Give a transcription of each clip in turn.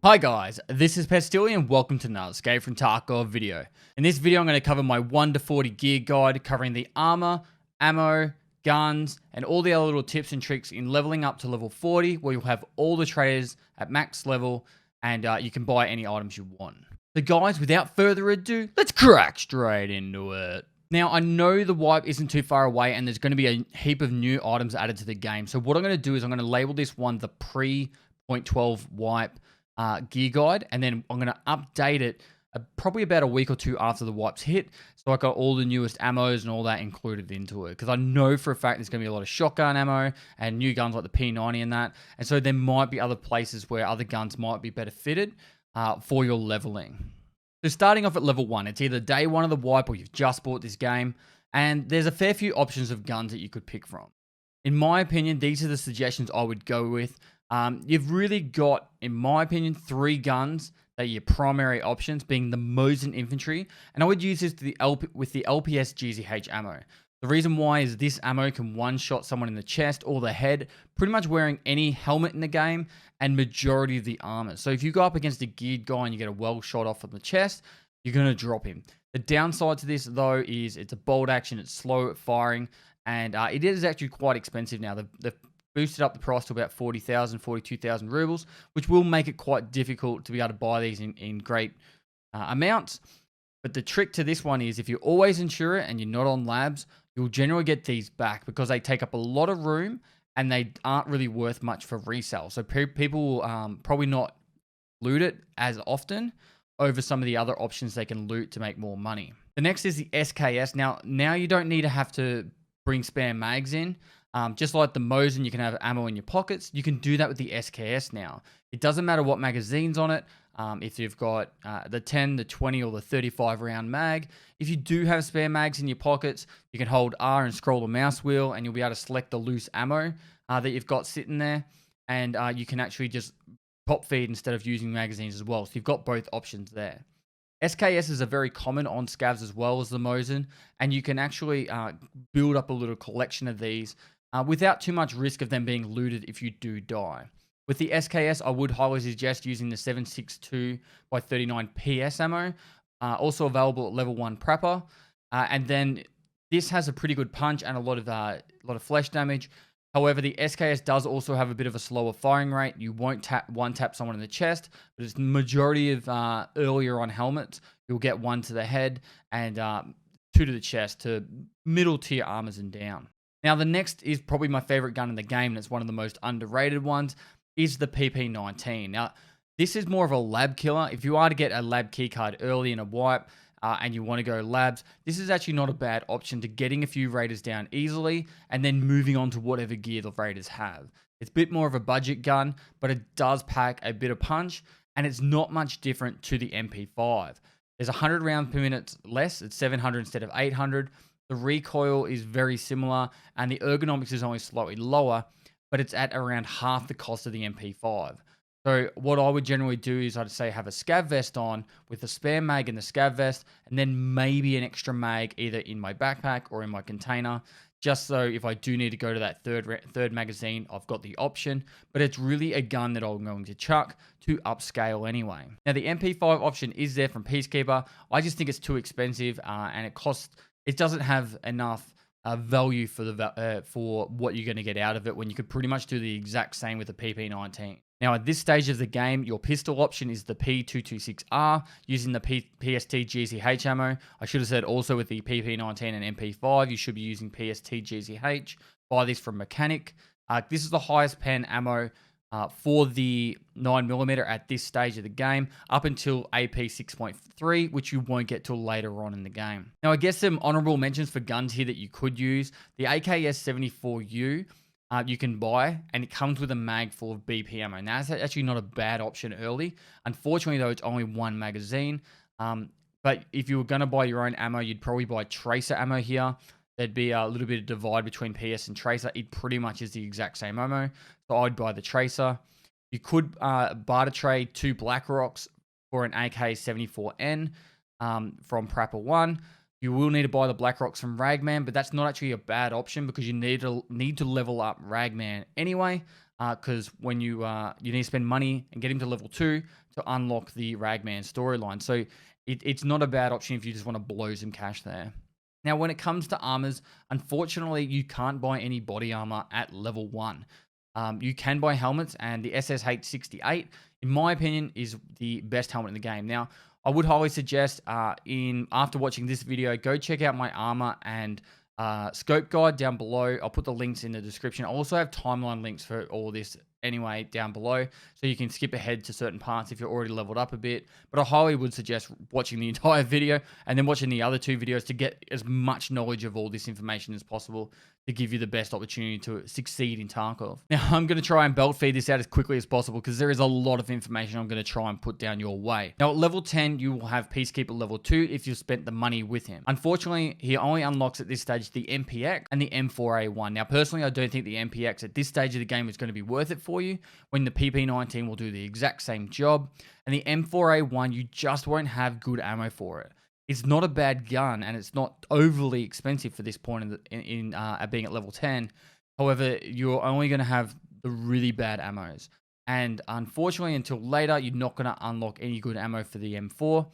Hi guys, this is Pestily and welcome to another Escape from Tarkov video. In this video I'm going to cover my 1 to 40 gear guide covering the armor, ammo, guns, and all the other little tips and tricks in leveling up to level 40 where you'll have all the traders at max level and you can buy any items you want. So guys, without further ado, let's crack straight into it. Now, I know the wipe isn't too far away and there's going to be a heap of new items added to the game. So what I'm going to do is I'm going to label this one the pre.12 wipe gear guide, and then I'm going to update it probably about a week or two after the wipes hit, so I got all the newest ammos and all that included into it, because I know for a fact there's going to be a lot of shotgun ammo and new guns like the P90 and that, and so there might be other places where other guns might be better fitted for your leveling. So starting off at level 1, it's either day 1 of the wipe or you've just bought this game, and there's a fair few options of guns that you could pick from. In my opinion, these are the suggestions I would go with. You've really got, in my opinion, 3 guns that are your primary options, being the Mosin infantry, and I would use this with the LPS GZH ammo. The reason why is this ammo can one-shot someone in the chest or the head, pretty much wearing any helmet in the game and majority of the armor. So if you go up against a geared guy and you get a well shot off on the chest, you're going to drop him. The downside to this, though, is it's a bolt action, it's slow at firing, and it is actually quite expensive now. They've boosted up the price to about 40,000, 42,000 rubles, which will make it quite difficult to be able to buy these in great amounts. But the trick to this one is if you always insure it and you're not on labs, you'll generally get these back because they take up a lot of room and they aren't really worth much for resale. So people will probably not loot it as often over some of the other options they can loot to make more money. The next is the SKS. Now you don't need to have to bring spare mags in. Just like the Mosin, you can have ammo in your pockets. You can do that with the SKS now. It doesn't matter what magazine's on it. If you've got the 10, the 20, or the 35 round mag. If you do have spare mags in your pockets, you can hold R and scroll the mouse wheel and you'll be able to select the loose ammo that you've got sitting there. And you can actually just pop feed instead of using magazines as well. So you've got both options there. SKS are very common on scavs as well as the Mosin. And you can actually build up a little collection of these without too much risk of them being looted if you do die. With the SKS, I would highly suggest using the 7.62 by 39 PS ammo, also available at level 1 prepper. And then this has a pretty good punch and a lot of flesh damage. However, the SKS does also have a bit of a slower firing rate. You won't one-tap someone in the chest, but it's the majority of earlier on helmets. You'll get 1 to the head and 2 to the chest to middle tier armors and down. Now, the next is probably my favorite gun in the game, and it's one of the most underrated ones, is the PP19. Now, this is more of a lab killer. If you are to get a lab keycard early in a wipe and you want to go labs, this is actually not a bad option to getting a few raiders down easily and then moving on to whatever gear the raiders have. It's a bit more of a budget gun, but it does pack a bit of punch, and it's not much different to the MP5. There's 100 rounds per minute less. It's 700 instead of 800. The recoil is very similar, and the ergonomics is only slightly lower, but it's at around half the cost of the MP5. So what I would generally do is I'd say have a scav vest on with a spare mag in the scav vest, and then maybe an extra mag either in my backpack or in my container, just so if I do need to go to that third magazine, I've got the option. But it's really a gun that I'm going to chuck to upscale anyway. Now, the MP5 option is there from Peacekeeper. I just think it's too expensive, and it doesn't have enough value for what you're going to get out of it when you could pretty much do the exact same with the PP19. Now, at this stage of the game, your pistol option is the P226R using the PST GZH ammo. I should have said also with the PP19 and MP5, you should be using PST GZH. Buy this from Mechanic. This is the highest pen ammo for the 9mm at this stage of the game, up until AP 6.3, which you won't get till later on in the game. Now, I guess some honorable mentions for guns here that you could use. The AKS-74U you can buy, and it comes with a mag full of BP ammo. Now, that's actually not a bad option early. Unfortunately, though, it's only 1 magazine. But if you were going to buy your own ammo, you'd probably buy tracer ammo here. There'd be a little bit of divide between PS and tracer. It pretty much is the exact same ammo. So I'd buy the tracer. You could barter trade 2 Black Rocks for an AK-74N from Prapper 1. You will need to buy the Black Rocks from Ragman, but that's not actually a bad option because you need to level up Ragman anyway. because when you need to spend money and get him to level 2 to unlock the Ragman storyline. So it's not a bad option if you just want to blow some cash there. Now, when it comes to armors, unfortunately, you can't buy any body armor at level 1. You can buy helmets, and the SSH-68, in my opinion, is the best helmet in the game. Now, I would highly suggest, after watching this video, go check out my armor and scope guide down below. I'll put the links in the description. I also have timeline links for all this anyway down below, so you can skip ahead to certain parts if you're already leveled up a bit. But I highly would suggest watching the entire video and then watching the other 2 videos to get as much knowledge of all this information as possible to give you the best opportunity to succeed in Tarkov. Now, I'm going to try and belt feed this out as quickly as possible because there is a lot of information I'm going to try and put down your way. Now, at level 10, you will have Peacekeeper level 2 if you've spent the money with him. Unfortunately, he only unlocks at this stage the MPX and the M4A1. Now, personally, I don't think the MPX at this stage of the game is going to be worth it for you when the PP19 will do the exact same job. And the M4A1, you just won't have good ammo for it. It's not a bad gun, and it's not overly expensive for this point at being at level 10. However, you're only going to have the really bad ammos. And unfortunately, until later, you're not going to unlock any good ammo for the M4.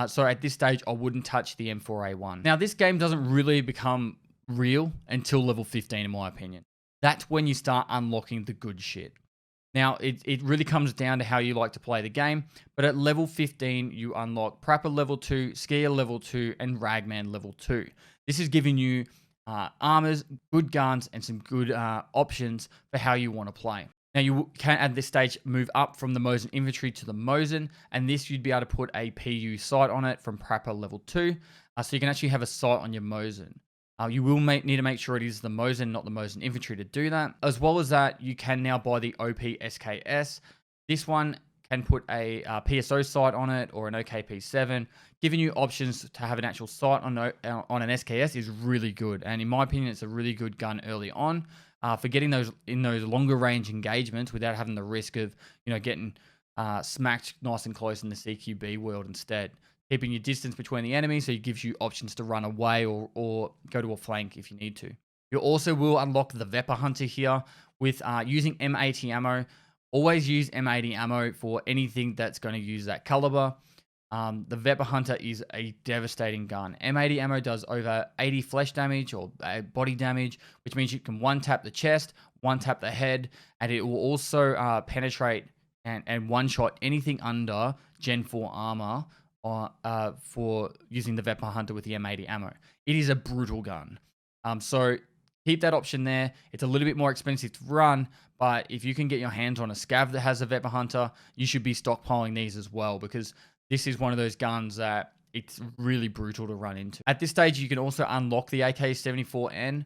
So at this stage, I wouldn't touch the M4A1. Now, this game doesn't really become real until level 15, in my opinion. That's when you start unlocking the good shit. Now, it really comes down to how you like to play the game, but at level 15, you unlock Prapor level 2, Skier level 2, and Ragman level 2. This is giving you armors, good guns, and some good options for how you want to play. Now, you can, at this stage, move up from the Mosin infantry to the Mosin, and this you'd be able to put a PU sight on it from Prapor level 2, so you can actually have a sight on your Mosin. You will need to make sure it is the Mosin, not the Mosin infantry to do that. As well as that, you can now buy the OP SKS. This one can put a PSO sight on it or an OKP7. Giving you options to have an actual sight on an SKS is really good. And in my opinion, it's a really good gun early on for getting those in those longer range engagements without having the risk of getting smacked nice and close in the CQB world instead. Keeping your distance between the enemy, so it gives you options to run away or go to a flank if you need to. You also will unlock the Vepr Hunter here with using M80 ammo. Always use M80 ammo for anything that's going to use that caliber. The Vepr Hunter is a devastating gun. M80 ammo does over 80 flesh damage or body damage, which means you can one-tap the chest, one-tap the head, and it will also penetrate and one-shot anything under Gen 4 armor for using the Vepr Hunter with the M80 ammo. It is a brutal gun. So keep that option there. It's a little bit more expensive to run, but if you can get your hands on a scav that has a Vepr Hunter, you should be stockpiling these as well, because this is one of those guns that it's really brutal to run into. At this stage, you can also unlock the AK-74N.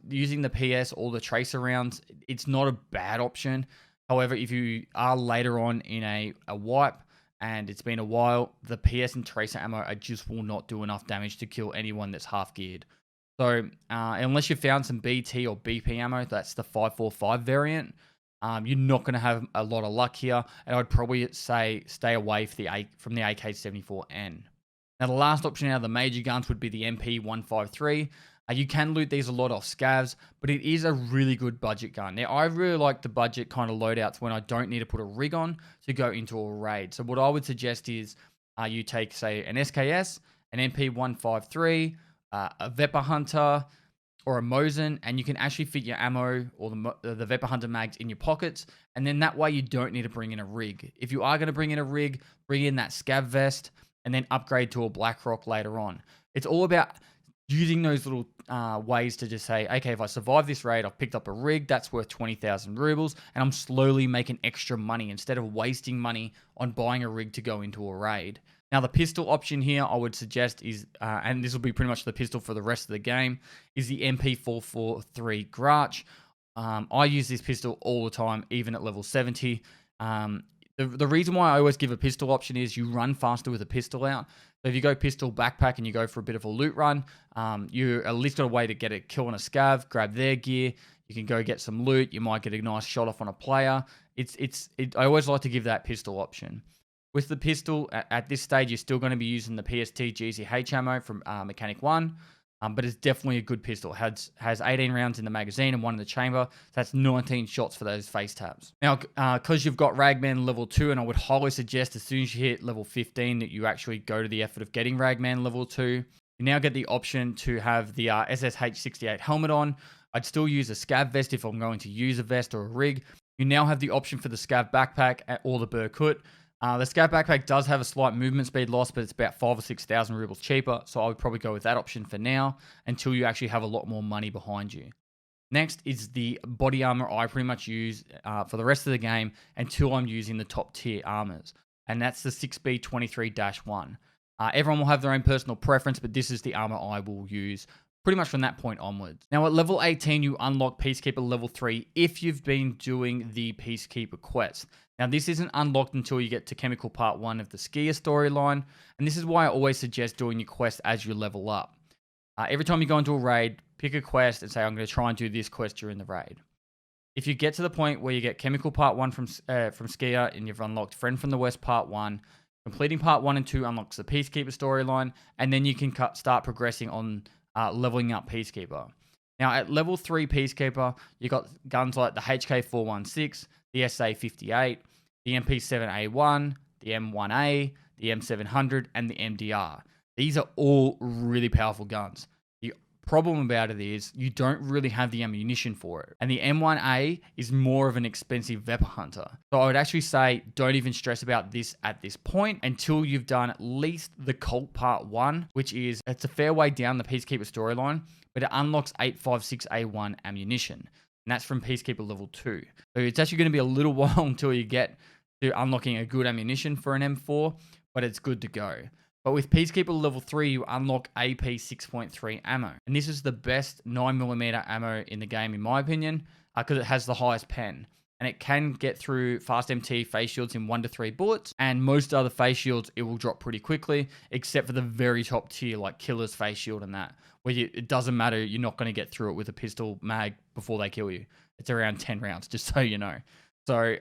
Using the PS or the tracer rounds, it's not a bad option. However, if you are later on in a wipe, and it's been a while, the PS and tracer ammo just will not do enough damage to kill anyone that's half geared. So unless you found some BT or BP ammo, that's the 545 variant, you're not going to have a lot of luck here. And I'd probably say stay away from the AK-74N. Now, the last option out of the major guns would be the MP153. You can loot these a lot off scavs, but it is a really good budget gun. Now, I really like the budget kind of loadouts when I don't need to put a rig on to go into a raid. So what I would suggest is you take, say, an SKS, an MP153, a Vepr Hunter, or a Mosin, and you can actually fit your ammo or the Vepr Hunter mags in your pockets, and then that way you don't need to bring in a rig. If you are going to bring in a rig, bring in that scav vest, and then upgrade to a Blackrock later on. It's all about using those little ways to just say, okay, if I survive this raid, I've picked up a rig that's worth 20,000 rubles, and I'm slowly making extra money instead of wasting money on buying a rig to go into a raid. Now, the pistol option here I would suggest is, and this will be pretty much the pistol for the rest of the game, is the MP443 Grach. I use this pistol all the time, even at level 70. The reason why I always give a pistol option is you run faster with a pistol out. So if you go pistol backpack and you go for a bit of a loot run, you at least got a way to get a kill on a scav, grab their gear. You can go get some loot. You might get a nice shot off on a player. I always like to give that pistol option. With the pistol, at this stage, you're still going to be using the PST GCH ammo from Mechanic 1. but it's definitely a good pistol. Has 18 rounds in the magazine and 1 in the chamber. So that's 19 shots for those face tabs. Now, because you've got Ragman level 2, and I would highly suggest as soon as you hit level 15 that you actually go to the effort of getting Ragman level 2. You now get the option to have the SSH-68 helmet on. I'd still use a scav vest if I'm going to use a vest or a rig. You now have the option for the scav backpack or the Burkut. The scav backpack does have a slight movement speed loss, but it's about 5,000 or 6,000 rubles cheaper. So I would probably go with that option for now until you actually have a lot more money behind you. Next is the body armor I pretty much use for the rest of the game until I'm using the top tier armors. And that's the 6B23-1. Everyone will have their own personal preference, but this is the armor I will use pretty much from that point onwards. Now at level 18, you unlock Peacekeeper level 3 if you've been doing the Peacekeeper quest. Now this isn't unlocked until you get to Chemical Part 1 of the Skier storyline, and this is why I always suggest doing your quest as you level up. Every time you go into a raid, pick a quest and say, I'm going to try and do this quest during the raid. If you get to the point where you get Chemical Part 1 from Skier and you've unlocked Friend from the West Part 1, completing Part 1 and 2 unlocks the Peacekeeper storyline, and then you can start progressing on leveling up Peacekeeper. Now at level 3 Peacekeeper, you got guns like the HK416, the SA58, the MP7A1, the M1A, the M700, and the MDR. These are all really powerful guns. The problem about it is you don't really have the ammunition for it. And the M1A is more of an expensive weapon hunter. So I would actually say don't even stress about this at this point until you've done at least the Cult Part 1, which is, it's a fair way down the Peacekeeper storyline, but it unlocks 856A1 ammunition. And that's from Peacekeeper level 2. So it's actually going to be a little while until you get to unlocking a good ammunition for an M4, but it's good to go. But with Peacekeeper level 3, you unlock AP 6.3 ammo. And this is the best 9mm ammo in the game, in my opinion, because it has the highest pen. And it can get through fast MT face shields in 1 to 3 bullets. And most other face shields, it will drop pretty quickly, except for the very top tier, like Killer's face shield and that, where it doesn't matter, you're not going to get through it with a pistol mag before they kill you. It's around 10 rounds, just so you know. So,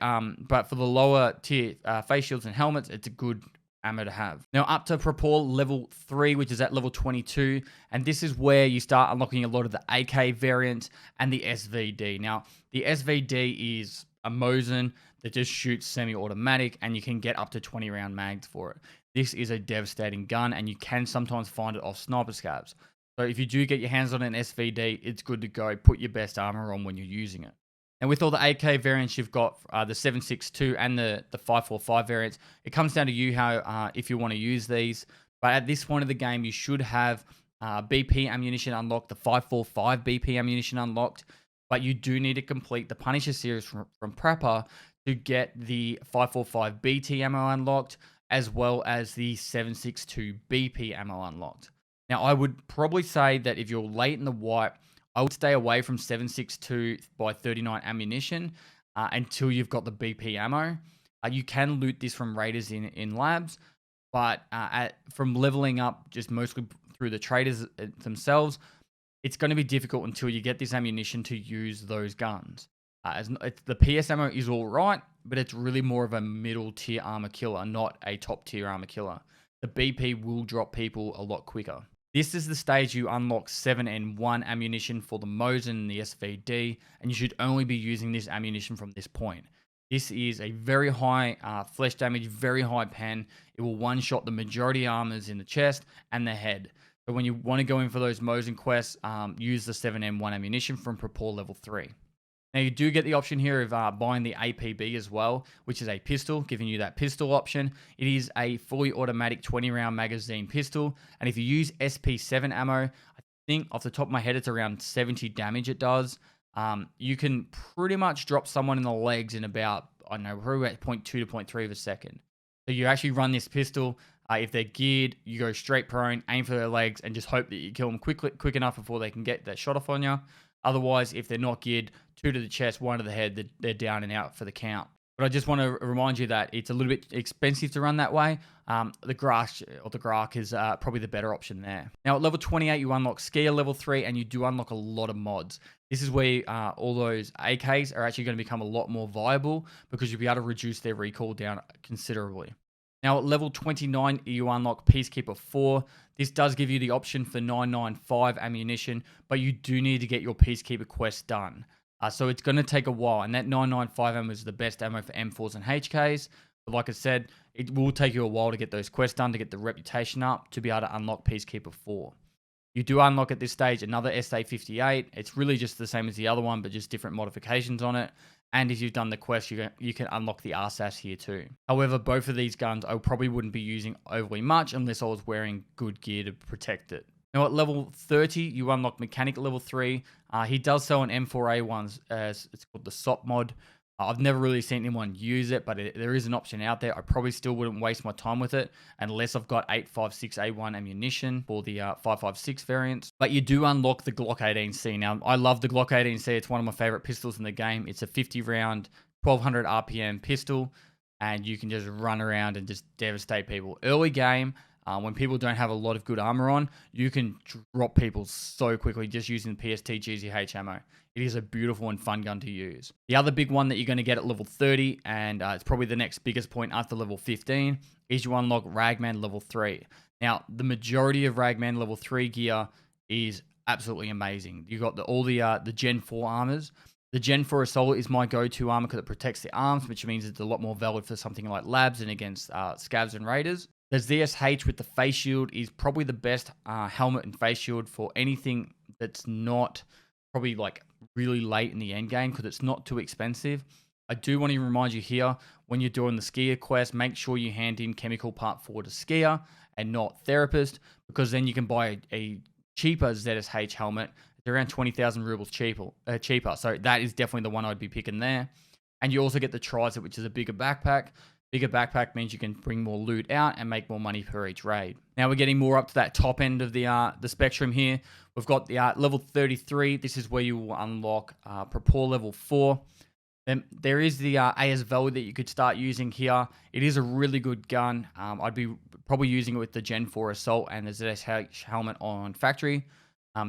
but for the lower tier face shields and helmets, it's a good ammo to have. Now up to Propel level 3, which is at level 22, and this is where you start unlocking a lot of the AK variant and the SVD. Now the SVD is a Mosin that just shoots semi-automatic, and you can get up to 20 round mags for it. This is a devastating gun, and you can sometimes find it off sniper scabs. So if you do get your hands on an SVD, it's good to go. Put your best armor on when you're using it. And with all the AK variants, you've got the 7.62 and the 5.45 variants. It comes down to you how if you want to use these. But at this point of the game, you should have BP ammunition unlocked, the 5.45 BP ammunition unlocked. But you do need to complete the Punisher series from Prepper to get the 5.45 BT ammo unlocked, as well as the 7.62 BP ammo unlocked. Now, I would probably say that if you're late in the wipe, I would stay away from 7.62 by 39 ammunition until you've got the BP ammo. You can loot this from raiders in labs, but from leveling up just mostly through the traders themselves, it's going to be difficult until you get this ammunition to use those guns. The PS ammo is all right, but it's really more of a middle tier armor killer, not a top tier armor killer. The BP will drop people a lot quicker. This is the stage you unlock 7N1 ammunition for the Mosin and the SVD, and you should only be using this ammunition from this point. This is a very high flesh damage, very high pen. It will one-shot the majority armors in the chest and the head. So when you want to go in for those Mosin quests, use the 7M1 ammunition from Propel level 3. Now you do get the option here of buying the APB as well, which is a pistol, giving you that pistol option. It is a fully automatic 20 round magazine pistol. And if you use SP7 ammo, I think off the top of my head, it's around 70 damage it does. You can pretty much drop someone in the legs in about, I don't know, probably about 0.2 to 0.3 of a second. So you actually run this pistol. If they're geared, you go straight prone, aim for their legs, and just hope that you kill them quick enough before they can get that shot off on you. Otherwise, if they're not geared, 2 to the chest, 1 to the head, they're down and out for the count. But I just want to remind you that it's a little bit expensive to run that way. The Grach is probably the better option there. Now at level 28, you unlock Skier level 3, and you do unlock a lot of mods. This is where all those AKs are actually going to become a lot more viable because you'll be able to reduce their recoil down considerably. Now at level 29, you unlock Peacekeeper 4. This does give you the option for 995 ammunition, but you do need to get your Peacekeeper quest done. So it's going to take a while, and that 995 ammo is the best ammo for M4s and HKs. But like I said, it will take you a while to get those quests done, to get the reputation up, to be able to unlock Peacekeeper 4. You do unlock at this stage another SA58. It's really just the same as the other one, but just different modifications on it. And if you've done the quest, you can unlock the RSAS here too. However, both of these guns I probably wouldn't be using overly much unless I was wearing good gear to protect it. Now at level 30, you unlock Mechanic level 3. He does sell an M4A1, as it's called the SOP mod. I've never really seen anyone use it, but there is an option out there. I probably still wouldn't waste my time with it unless I've got 8.56A1 ammunition for the 5.56 variants. But you do unlock the Glock 18C. Now, I love the Glock 18C. It's one of my favorite pistols in the game. It's a 50-round, 1200 RPM pistol, and you can just run around and just devastate people. Early game, when people don't have a lot of good armor on, you can drop people so quickly just using the PST GZH ammo. It is a beautiful and fun gun to use. The other big one that you're going to get at level 30, and it's probably the next biggest point after level 15, is you unlock Ragman level 3. Now, the majority of Ragman level 3 gear is absolutely amazing. You got all the Gen 4 armors. The Gen 4 Assault is my go-to armor because it protects the arms, which means it's a lot more valid for something like labs and against scavs and raiders. The ZSH with the face shield is probably the best helmet and face shield for anything that's not probably like really late in the end game, because it's not too expensive. I do want to remind you here, when you're doing the skier quest, make sure you hand in chemical part 4 to skier and not therapist, because then you can buy a cheaper ZSH helmet. It's around 20,000 rubles cheaper. So that is definitely the one I'd be picking there. And you also get the Tricep, which is a bigger backpack. Bigger backpack means you can bring more loot out and make more money per each raid. Now we're getting more up to that top end of the spectrum here. We've got the level 33. This is where you will unlock Propor level 4. Then there is the ASVL that you could start using here. It is a really good gun. I'd be probably using it with the Gen 4 Assault and the ZSH helmet on factory,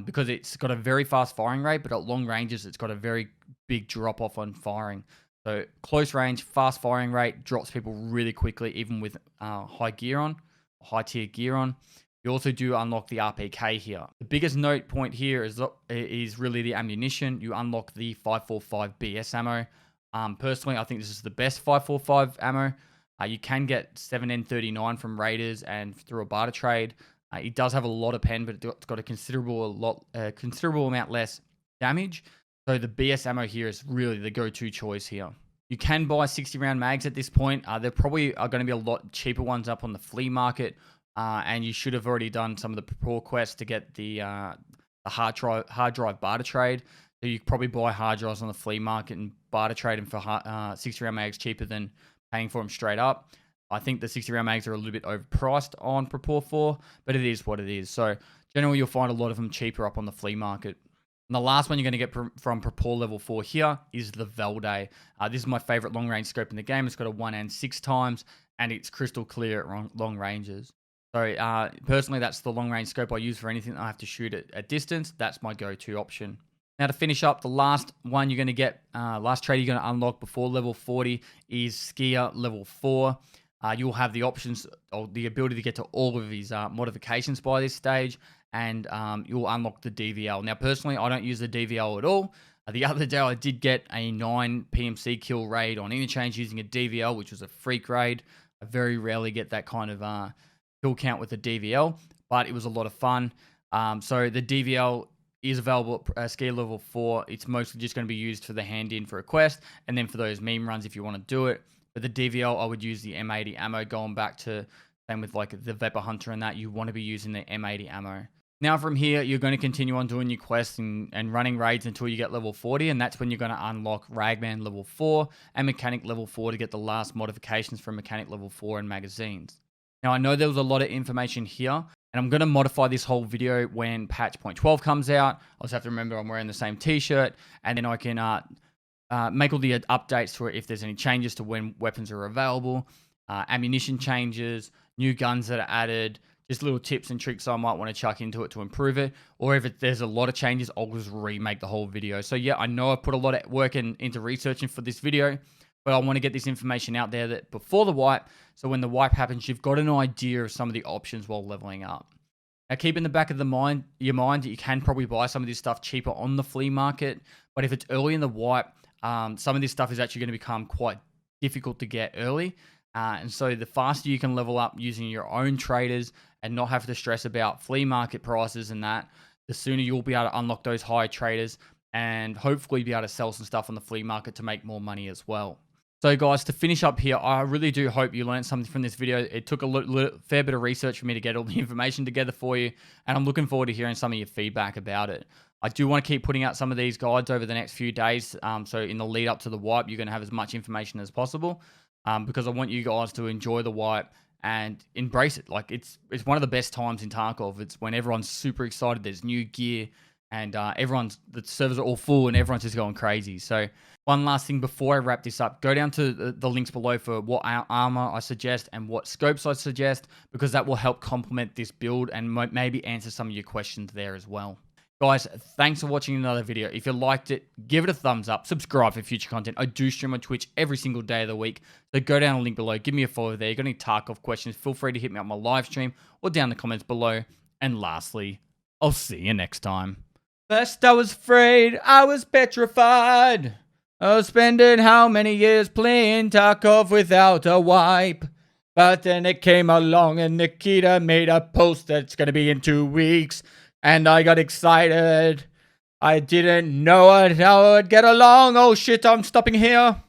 because it's got a very fast firing rate, but at long ranges it's got a very big drop off on firing. So close range, fast firing rate, drops people really quickly, even with high tier gear on. You also do unlock the RPK here. The biggest note point here is really the ammunition. You unlock the 5.45 BS ammo. Personally, I think this is the best 5.45 ammo. You can get 7N39 from raiders and through a barter trade. It does have a lot of pen, but it's got a considerable amount less damage. So the BS ammo here is really the go-to choice here. You can buy 60-round mags at this point. There probably are going to be a lot cheaper ones up on the flea market, and you should have already done some of the Propor quests to get the hard drive barter trade. So you could probably buy hard drives on the flea market and barter trade them for 60-round mags cheaper than paying for them straight up. I think the 60-round mags are a little bit overpriced on Propor 4, but it is what it is. So generally, you'll find a lot of them cheaper up on the flea market. And the last one you're going to get from Propor level 4 here is the Velde. This is my favorite long-range scope in the game. It's got a 1 and 6 times, and it's crystal clear at long ranges. So personally, that's the long-range scope I use for anything I have to shoot at distance. That's my go-to option. Now to finish up, the last one you're going to get, last trade you're going to unlock before level 40 is Skier level 4. You'll have the options, or the ability to get to all of these modifications by this stage, and you'll unlock the DVL. Now, personally, I don't use the DVL at all. The other day, I did get a 9 PMC kill raid on Interchange using a DVL, which was a freak raid. I very rarely get that kind of kill count with the DVL, but it was a lot of fun. So the DVL is available at skill level 4. It's mostly just going to be used for the hand-in for a quest, and then for those meme runs if you want to do it. But the DVL, I would use the M80 ammo, going back to same with like the Vepr Hunter and that. You want to be using the M80 ammo. Now from here, you're going to continue on doing your quests and running raids until you get level 40, and that's when you're going to unlock Ragman level 4 and Mechanic level 4 to get the last modifications from Mechanic level 4 and magazines. Now I know there was a lot of information here, and I'm going to modify this whole video when patch 0.12 comes out. I just have to remember I'm wearing the same t-shirt, and then I can make all the updates to it if there's any changes to when weapons are available, ammunition changes, new guns that are added, just little tips and tricks I might want to chuck into it to improve it. Or if there's a lot of changes, I'll just remake the whole video. So yeah, I know I put a lot of work into researching for this video. but I want to get this information out there that before the wipe, so when the wipe happens, you've got an idea of some of the options while leveling up. Now, keep in the back of your mind that you can probably buy some of this stuff cheaper on the flea market, but if it's early in the wipe, some of this stuff is actually going to become quite difficult to get early. And so the faster you can level up using your own traders and not have to stress about flea market prices and that, the sooner you'll be able to unlock those higher traders and hopefully be able to sell some stuff on the flea market to make more money as well. So guys, to finish up here, I really do hope you learned something from this video. It took a fair bit of research for me to get all the information together for you, and I'm looking forward to hearing some of your feedback about it. I do want to keep putting out some of these guides over the next few days, so in the lead up to the wipe, you're going to have as much information as possible, because I want you guys to enjoy the wipe and embrace it. Like, it's one of the best times in Tarkov. It's when everyone's super excited, there's new gear, and the servers are all full and everyone's just going crazy. So one last thing before I wrap this up, go down to the links below for what armor I suggest and what scopes I suggest, because that will help complement this build and maybe answer some of your questions there as well. Guys, thanks for watching another video. If you liked it, give it a thumbs up, subscribe for future content. I do stream on Twitch every single day of the week, so go down the link below, give me a follow there. You got any Tarkov questions, feel free to hit me up my live stream or down in the comments below. And lastly, I'll see you next time. First I was afraid, I was petrified. I was spending how many years playing Tarkov without a wipe. But then it came along and Nikita made a post that's going to be in 2 weeks. And I got excited. I didn't know how I'd get along. Oh shit, I'm stopping here.